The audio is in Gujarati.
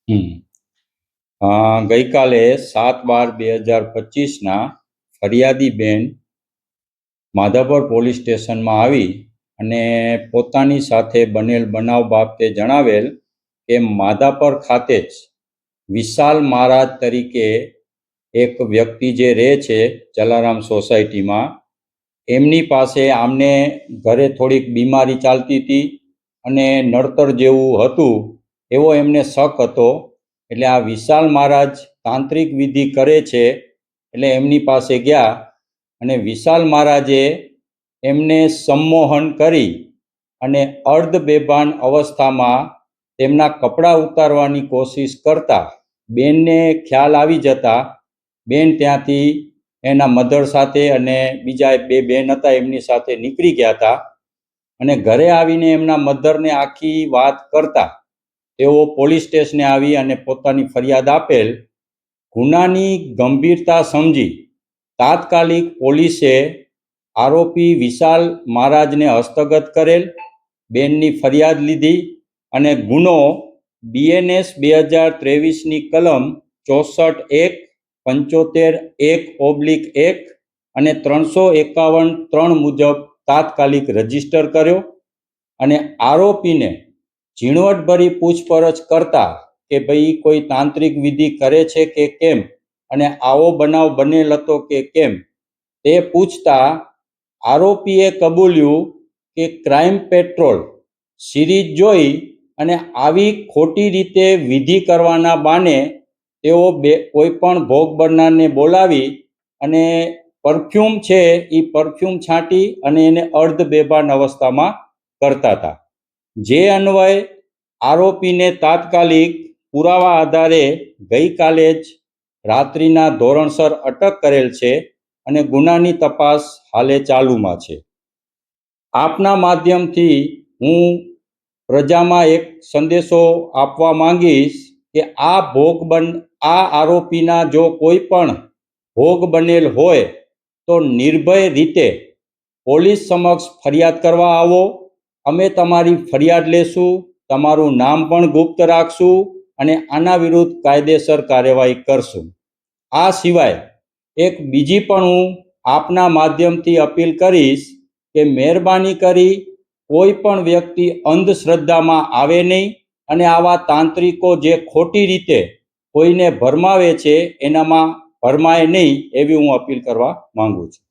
હમ ગઈકાલે 7/12/2025 ફરિયાદી બેન માધાપર પોલીસ સ્ટેશનમાં આવી અને પોતાની સાથે બનેલ બનાવ બાબતે જણાવેલ કે માધાપર ખાતે જ વિશાલ મહારાજ તરીકે એક વ્યક્તિ જે રહે છે જલારામ સોસાયટીમાં, એમની પાસે આમને ઘરે થોડીક બીમારી ચાલતી હતી અને નડતર જેવું હતું એવો એમને શક હતો. એટલે આ વિશાલ મહારાજ તાંત્રિક વિધિ કરે છે એટલે એમની પાસે ગયા અને વિશાલ મહારાજે એમને સંમોહન કરી અને અર્ધ બેભાન અવસ્થામાં તેમના કપડાં ઉતારવાની કોશિશ કરતા બેનને ખ્યાલ આવી જતા બેન ત્યાંથી એના મધર સાથે અને બીજા બે બેન હતા એમની સાથે નીકળી ગયા હતા અને ઘરે આવીને એમના મધરને આખી વાત કરતા તેઓ પોલીસ સ્ટેશને આવી અને પોતાની ફરિયાદ આપેલ. ગુનાની ગંભીરતા સમજી તાત્કાલિક પોલીસે આરોપી વિશાલ મહારાજને હસ્તગત કરેલ, બેનની ફરિયાદ લીધી અને ગુનો BNS 2023ની કલમ 64(1), 75(1)(1) અને 351(3) મુજબ તાત્કાલિક રજીસ્ટર કર્યો અને આરોપીને ઝીણવટભરી પૂછપરછ કરતા કે ભાઈ કોઈ તાંત્રિક વિધિ કરે છે કે કેમ અને આવો બનાવ બનેલ હતો કે કેમ તે પૂછતા આરોપીએ કબૂલ્યું કે ક્રાઇમ પેટ્રોલ સિરીઝ જોઈ અને આવી ખોટી રીતે વિધિ કરવાના બાને તેઓ કોઈ પણ ભોગ બનનારને બોલાવી અને પરફ્યુમ છે એ પરફ્યુમ છાંટી અને એને અર્ધ બેભાન અવસ્થામાં કરતા હતા. જે અન્વયે આરોપીને તાત્કાલિક પુરાવા આધારે ગઈકાલે જ રાત્રિના ધોરણસર અટક કરેલ છે અને ગુનાની તપાસ હાલે ચાલુમાં છે. આપના માધ્યમથી હું પ્રજામાં એક સંદેશો આપવા માંગીશ કે આ આરોપીના જો કોઈ પણ ભોગ બનેલ હોય તો નિર્ભય રીતે પોલીસ સમક્ષ ફરિયાદ કરવા આવો. અમે તમારી ફરિયાદ લેશું, તમારું નામ પણ ગુપ્ત રાખશું અને આના વિરુદ્ધ કાયદેસર કાર્યવાહી કરશું. આ સિવાય એક બીજી પણ હું આપના માધ્યમથી અપીલ કરીશ કે મહેરબાની કરી કોઈ પણ વ્યક્તિ અંધશ્રદ્ધામાં આવે નહીં અને આવા તાંત્રિકો જે ખોટી રીતે કોઈને ભરમાવે છે એનામાં ભરમાય નહીં એવી હું અપીલ કરવા માંગુ છું.